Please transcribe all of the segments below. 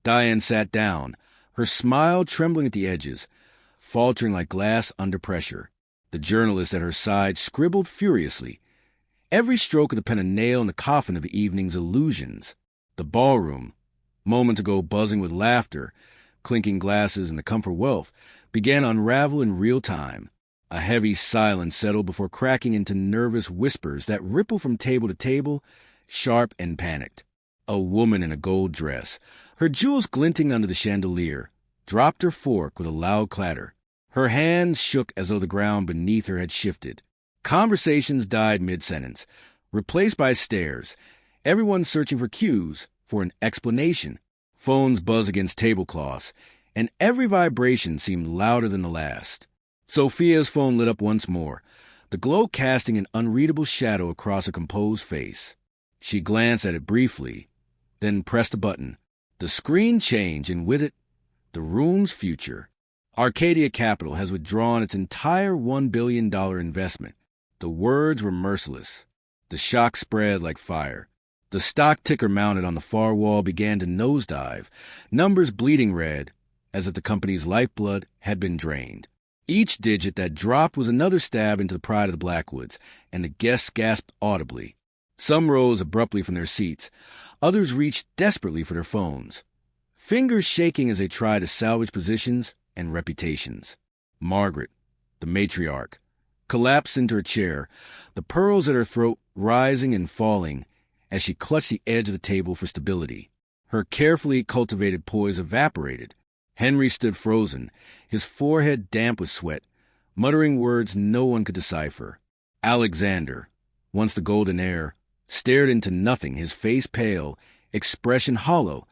Diane sat down, her smile trembling at the edges, faltering like glass under pressure. The journalist at her side scribbled furiously. Every stroke of the pen a nail in the coffin of the evening's illusions. The ballroom, moments ago buzzing with laughter, clinking glasses and the comfort wealth, began to unravel in real time. A heavy silence settled before cracking into nervous whispers that rippled from table to table, sharp and panicked. A woman in a gold dress, her jewels glinting under the chandelier, dropped her fork with a loud clatter. Her hands shook as though the ground beneath her had shifted. Conversations died mid-sentence, replaced by stares, everyone searching for cues, for an explanation. Phones buzzed against tablecloths, and every vibration seemed louder than the last. Sophia's phone lit up once more, the glow casting an unreadable shadow across her composed face. She glanced at it briefly, then pressed a button. The screen changed, and with it, the room's future. Arcadia Capital has withdrawn its entire $1 billion investment. The words were merciless. The shock spread like fire. The stock ticker mounted on the far wall began to nosedive, numbers bleeding red, as if the company's lifeblood had been drained. Each digit that dropped was another stab into the pride of the Blackwoods, and the guests gasped audibly. Some rose abruptly from their seats. Others reached desperately for their phones, fingers shaking as they tried to salvage positions and reputations. Margaret, the matriarch, collapsed into her chair, the pearls at her throat rising and falling as she clutched the edge of the table for stability. Her carefully cultivated poise evaporated. Henry stood frozen, his forehead damp with sweat, muttering words no one could decipher. Alexander, once the golden heir, stared into nothing, his face pale, expression hollow,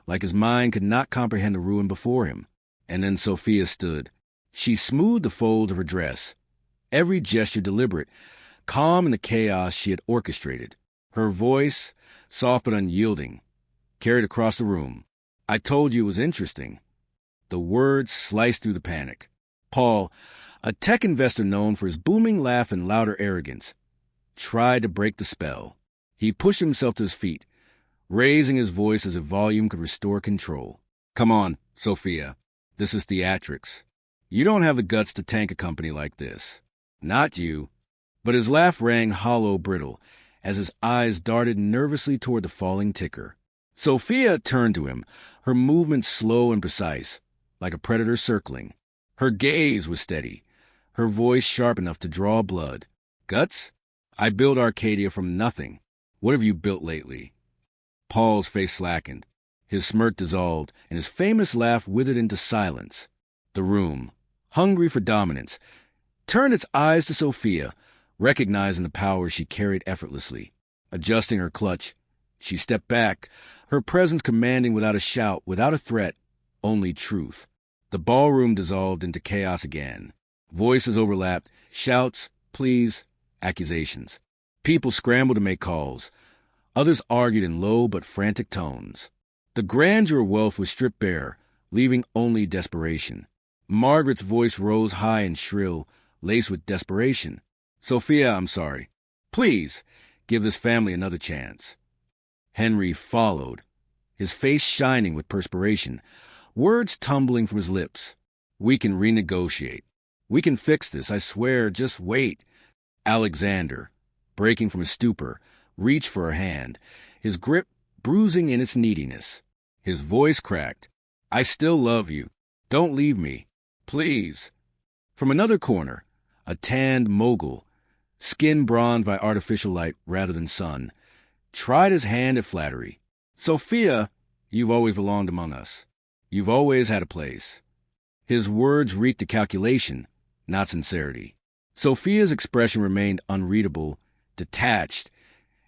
like his mind could not comprehend the ruin before him. And then Sophia stood. She smoothed the folds of her dress, every gesture deliberate, calm in the chaos she had orchestrated. Her voice, soft but unyielding, carried across the room. "I told you it was interesting." The words sliced through the panic. Paul, a tech investor known for his booming laugh and louder arrogance, tried to break the spell. He pushed himself to his feet, raising his voice as if volume could restore control. "Come on, Sophia. This is theatrics. You don't have the guts to tank a company like this. Not you." But his laugh rang hollow, brittle, as his eyes darted nervously toward the falling ticker. Sophia turned to him, her movements slow and precise, like a predator circling. Her gaze was steady, her voice sharp enough to draw blood. "Guts? I built Arcadia from nothing. What have you built lately?" Paul's face slackened. His smirk dissolved, and his famous laugh withered into silence. The room, hungry for dominance, turned its eyes to Sophia, recognizing the power she carried effortlessly. Adjusting her clutch, she stepped back, her presence commanding without a shout, without a threat, only truth. The ballroom dissolved into chaos again. Voices overlapped, shouts, pleas, accusations. People scrambled to make calls. Others argued in low but frantic tones. The grandeur of wealth was stripped bare, leaving only desperation. Margaret's voice rose high and shrill, laced with desperation. "Sophia, I'm sorry. Please, give this family another chance." Henry followed, his face shining with perspiration, words tumbling from his lips. "We can renegotiate. We can fix this, I swear, just wait." Alexander, breaking from his stupor, reached for her hand, his grip bruising in its neediness. His voice cracked. "I still love you. Don't leave me. Please." From another corner, a tanned mogul, skin bronzed by artificial light rather than sun, tried his hand at flattery. "Sophia, you've always belonged among us. You've always had a place." His words reeked of calculation, not sincerity. Sophia's expression remained unreadable, detached,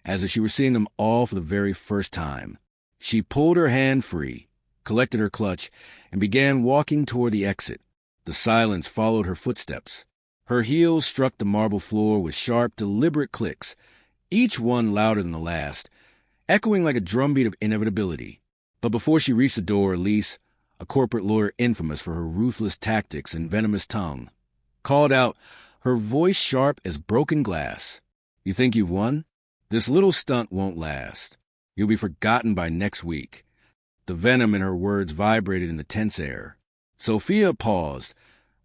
as if she were seeing them all for the very first time. She pulled her hand free, collected her clutch, and began walking toward the exit. The silence followed her footsteps. Her heels struck the marble floor with sharp, deliberate clicks, each one louder than the last, echoing like a drumbeat of inevitability. But before she reached the door, Elise, a corporate lawyer infamous for her ruthless tactics and venomous tongue, called out, her voice sharp as broken glass. "You think you've won? This little stunt won't last. You'll be forgotten by next week." The venom in her words vibrated in the tense air. Sophia paused,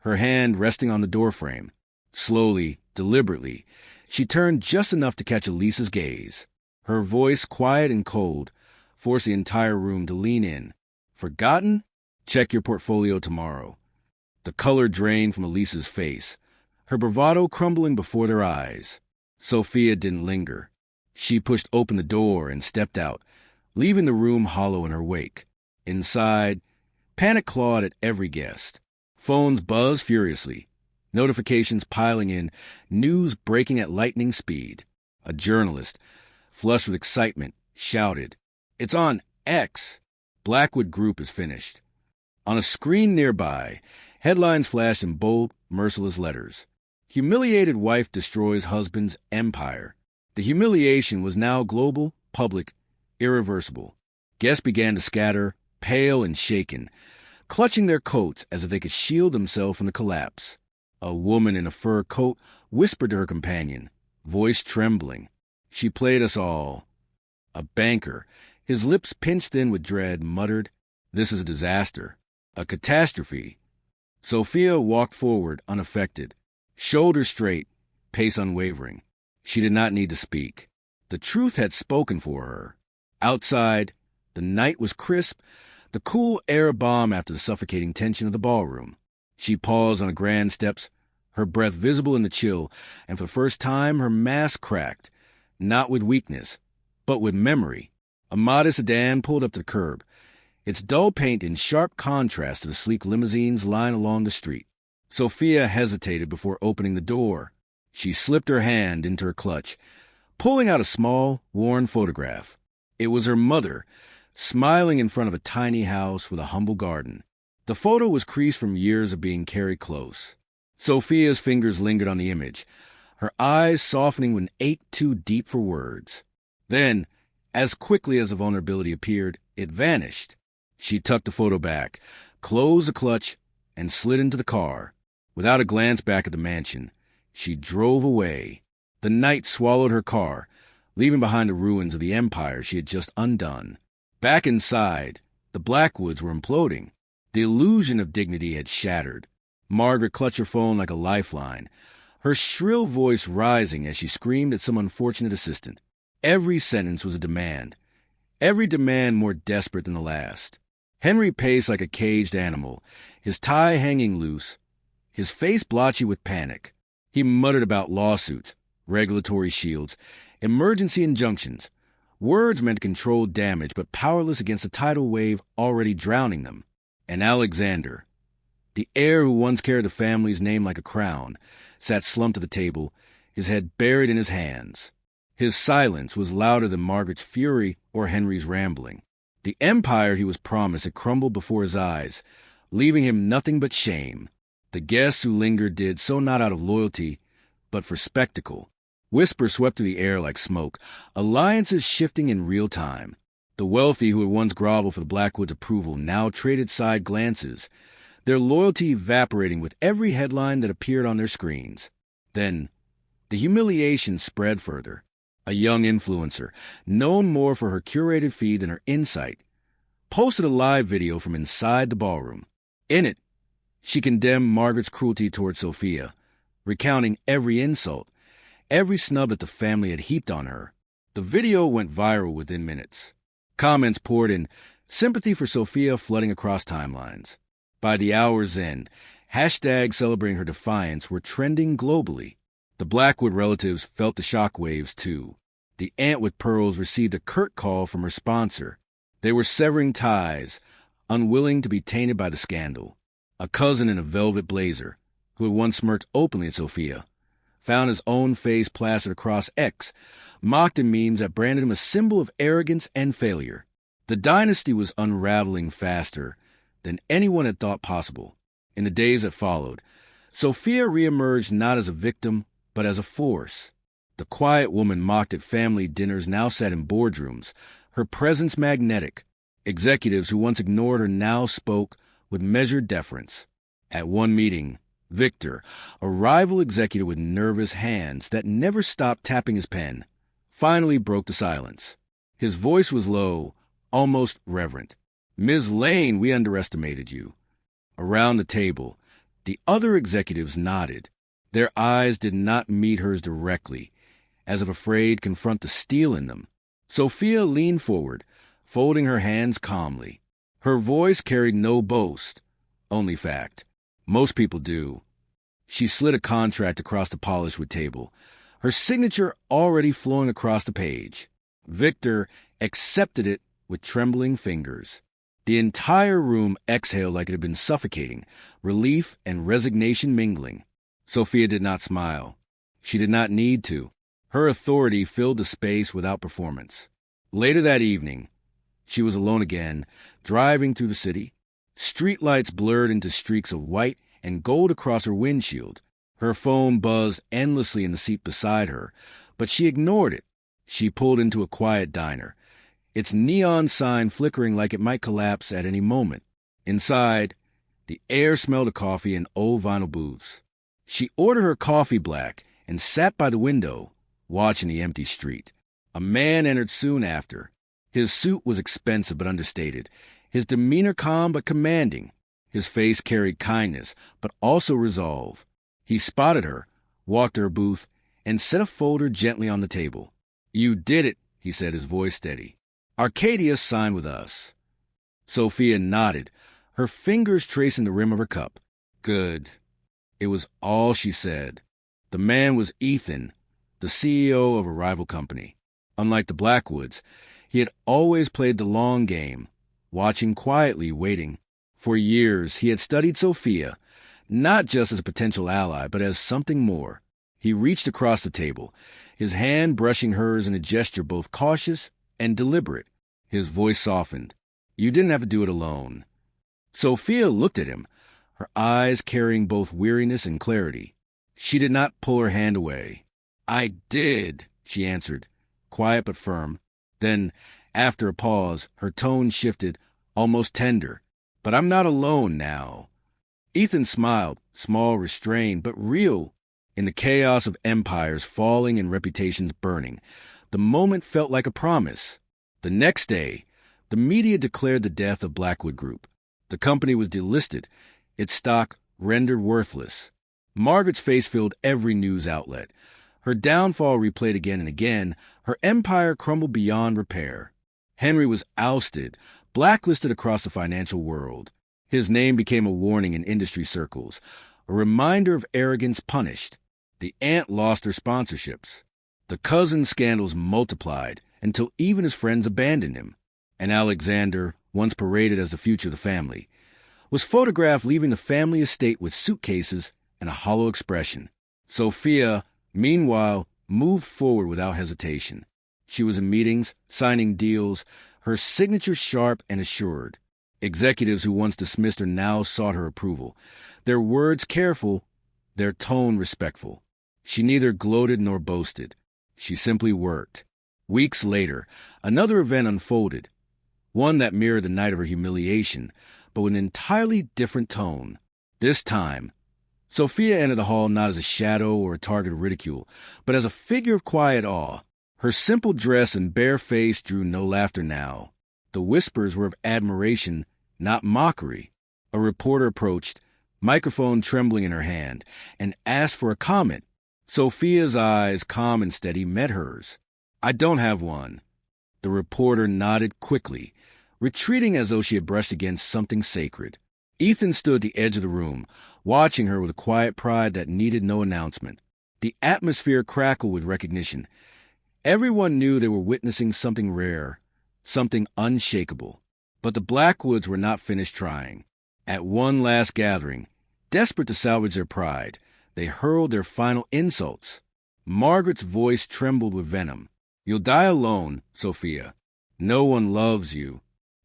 her hand resting on the doorframe. Slowly, deliberately, she turned just enough to catch Elisa's gaze. Her voice, quiet and cold, forced the entire room to lean in. Forgotten? Check your portfolio tomorrow. The color drained from Elisa's face, her bravado crumbling before their eyes. Sophia didn't linger. She pushed open the door and stepped out, leaving the room hollow in her wake. Inside, panic clawed at every guest. Phones buzzed furiously, notifications piling in, news breaking at lightning speed. A journalist, flushed with excitement, shouted, "It's on X! Blackwood Group is finished." On a screen nearby, headlines flashed in bold, merciless letters. Humiliated wife destroys husband's empire. The humiliation was now global, public, irreversible. Guests began to scatter, pale and shaken, clutching their coats as if they could shield themselves from the collapse. A woman in a fur coat whispered to her companion, voice trembling. "She played us all." A banker, his lips pinched in with dread, muttered, "This is a disaster, a catastrophe." Sophia walked forward, unaffected, shoulders straight, pace unwavering. She did not need to speak. The truth had spoken for her. Outside, the night was crisp, the cool air balm after the suffocating tension of the ballroom. She paused on the grand steps, her breath visible in the chill, and for the first time her mask cracked, not with weakness, but with memory. A modest sedan pulled up to the curb, its dull paint in sharp contrast to the sleek limousines lying along the street. Sophia hesitated before opening the door. She slipped her hand into her clutch, pulling out a small, worn photograph. It was her mother, smiling in front of a tiny house with a humble garden. The photo was creased from years of being carried close. Sophia's fingers lingered on the image, her eyes softening when ache too deep for words. Then, as quickly as the vulnerability appeared, it vanished. She tucked the photo back, closed the clutch, and slid into the car. Without a glance back at the mansion, she drove away. The night swallowed her car, leaving behind the ruins of the empire she had just undone. Back inside, the Blackwoods were imploding. The illusion of dignity had shattered. Margaret clutched her phone like a lifeline, her shrill voice rising as she screamed at some unfortunate assistant. Every sentence was a demand, every demand more desperate than the last. Henry paced like a caged animal, his tie hanging loose, his face blotchy with panic. He muttered about lawsuits, regulatory shields, emergency injunctions, words meant to control damage but powerless against a tidal wave already drowning them. And Alexander, the heir who once carried the family's name like a crown, sat slumped at the table, his head buried in his hands. His silence was louder than Margaret's fury or Henry's rambling. The empire he was promised had crumbled before his eyes, leaving him nothing but shame. The guests who lingered did so not out of loyalty, but for spectacle. Whispers swept through the air like smoke, alliances shifting in real time. The wealthy who had once groveled for the Blackwood's approval now traded side glances, their loyalty evaporating with every headline that appeared on their screens. Then, the humiliation spread further. A young influencer, known more for her curated feed than her insight, posted a live video from inside the ballroom. In it, she condemned Margaret's cruelty toward Sophia, recounting every insult, every snub that the family had heaped on her. The video went viral within minutes. Comments poured in, sympathy for Sophia flooding across timelines. By the hour's end, hashtags celebrating her defiance were trending globally. The Blackwood relatives felt the shockwaves, too. The aunt with pearls received a curt call from her sponsor. They were severing ties, unwilling to be tainted by the scandal. A cousin in a velvet blazer, who had once smirked openly at Sophia, found his own face plastered across X, mocked in memes that branded him a symbol of arrogance and failure. The dynasty was unraveling faster than anyone had thought possible. In the days that followed, Sophia reemerged not as a victim, but as a force. The quiet woman mocked at family dinners now sat in boardrooms, her presence magnetic. Executives who once ignored her now spoke with measured deference. At one meeting, Victor, a rival executive with nervous hands that never stopped tapping his pen, finally broke the silence. His voice was low, almost reverent. Ms. Lane, we underestimated you. Around the table, the other executives nodded. Their eyes did not meet hers directly, as if afraid to confront the steel in them. Sophia leaned forward, folding her hands calmly. Her voice carried no boast, only fact. Most people do. She slid a contract across the polished wood table, her signature already flowing across the page. Victor accepted it with trembling fingers. The entire room exhaled like it had been suffocating, relief and resignation mingling. Sophia did not smile. She did not need to. Her authority filled the space without performance. Later that evening, she was alone again, driving through the city. Streetlights blurred into streaks of white and gold across her windshield. Her phone buzzed endlessly in the seat beside her, but she ignored it. She pulled into a quiet diner, its neon sign flickering like it might collapse at any moment. Inside, the air smelled of coffee and old vinyl booths. She ordered her coffee black and sat by the window, watching the empty street. A man entered soon after. His suit was expensive but understated, his demeanor calm but commanding. His face carried kindness, but also resolve. He spotted her, walked to her booth, and set a folder gently on the table. "You did it," he said, his voice steady. "Arcadia signed with us." Sophia nodded, her fingers tracing the rim of her cup. "Good." It was all she said. The man was Ethan, the CEO of a rival company. Unlike the Blackwoods, he had always played the long game, watching quietly, waiting. For years, he had studied Sophia, not just as a potential ally, but as something more. He reached across the table, his hand brushing hers in a gesture both cautious and deliberate. His voice softened. "You didn't have to do it alone." Sophia looked at him, her eyes carrying both weariness and clarity. She did not pull her hand away. "I did," she answered, quiet but firm. Then, after a pause, her tone shifted, almost tender. "But I'm not alone now." Ethan smiled, small, restrained, but real. In the chaos of empires falling and reputations burning, the moment felt like a promise. The next day, the media declared the death of Blackwood Group. The company was delisted, its stock rendered worthless. Margaret's face filled every news outlet. Her downfall replayed again and again, her empire crumbled beyond repair. Henry was ousted, blacklisted across the financial world. His name became a warning in industry circles, a reminder of arrogance punished. The aunt lost her sponsorships. The cousin scandals multiplied until even his friends abandoned him. And Alexander, once paraded as the future of the family, was photographed leaving the family estate with suitcases and a hollow expression. Sophia, meanwhile, moved forward without hesitation. She was in meetings, signing deals, her signature sharp and assured. Executives who once dismissed her now sought her approval, their words careful, their tone respectful. She neither gloated nor boasted. She simply worked. Weeks later, another event unfolded, one that mirrored the night of her humiliation, but with an entirely different tone. This time, Sophia entered the hall not as a shadow or a target of ridicule, but as a figure of quiet awe. Her simple dress and bare face drew no laughter now. The whispers were of admiration, not mockery. A reporter approached, microphone trembling in her hand, and asked for a comment. Sophia's eyes, calm and steady, met hers. "I don't have one." The reporter nodded quickly, retreating as though she had brushed against something sacred. Ethan stood at the edge of the room, watching her with a quiet pride that needed no announcement. The atmosphere crackled with recognition. Everyone knew they were witnessing something rare, something unshakable. But the Blackwoods were not finished trying. At one last gathering, desperate to salvage their pride, they hurled their final insults. Margaret's voice trembled with venom. "You'll die alone, Sophia. No one loves you."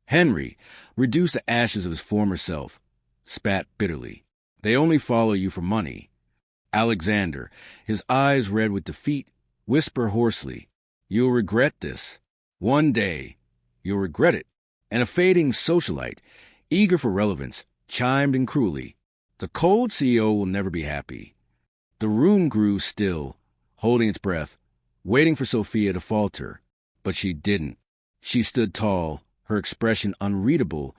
Henry, reduced to ashes of his former self, spat bitterly. "They only follow you for money." Alexander, his eyes red with defeat, whispered hoarsely, "You'll regret this. One day, you'll regret it." And a fading socialite, eager for relevance, chimed in cruelly, "The cold CEO will never be happy." The room grew still, holding its breath, waiting for Sophia to falter. But she didn't. She stood tall, her expression unreadable,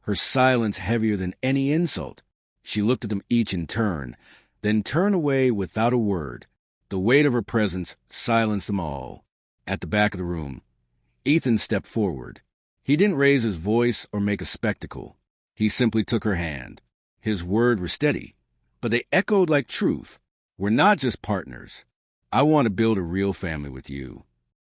her silence heavier than any insult. She looked at them each in turn, then turned away without a word. The weight of her presence silenced them all. At the back of the room, Ethan stepped forward. He didn't raise his voice or make a spectacle. He simply took her hand. His words were steady, but they echoed like truth. We're not just partners. I want to build a real family with you.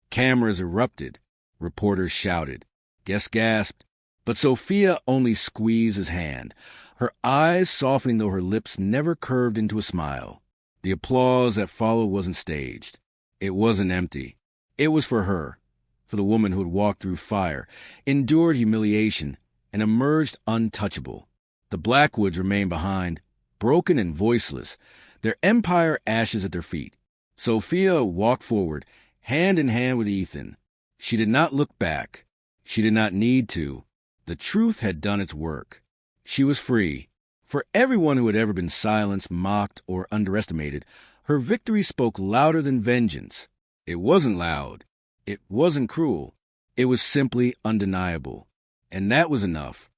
Cameras erupted. Reporters shouted. Guests gasped. But Sophia only squeezed his hand, her eyes softening though her lips never curved into a smile. The applause that followed wasn't staged. It wasn't empty. It was for her, for the woman who had walked through fire, endured humiliation, and emerged untouchable. The Blackwoods remained behind, broken and voiceless, their empire ashes at their feet. Sophia walked forward, hand in hand with Ethan. She did not look back. She did not need to. The truth had done its work. She was free. For everyone who had ever been silenced, mocked, or underestimated, her victory spoke louder than vengeance. It wasn't loud. It wasn't cruel. It was simply undeniable. And that was enough.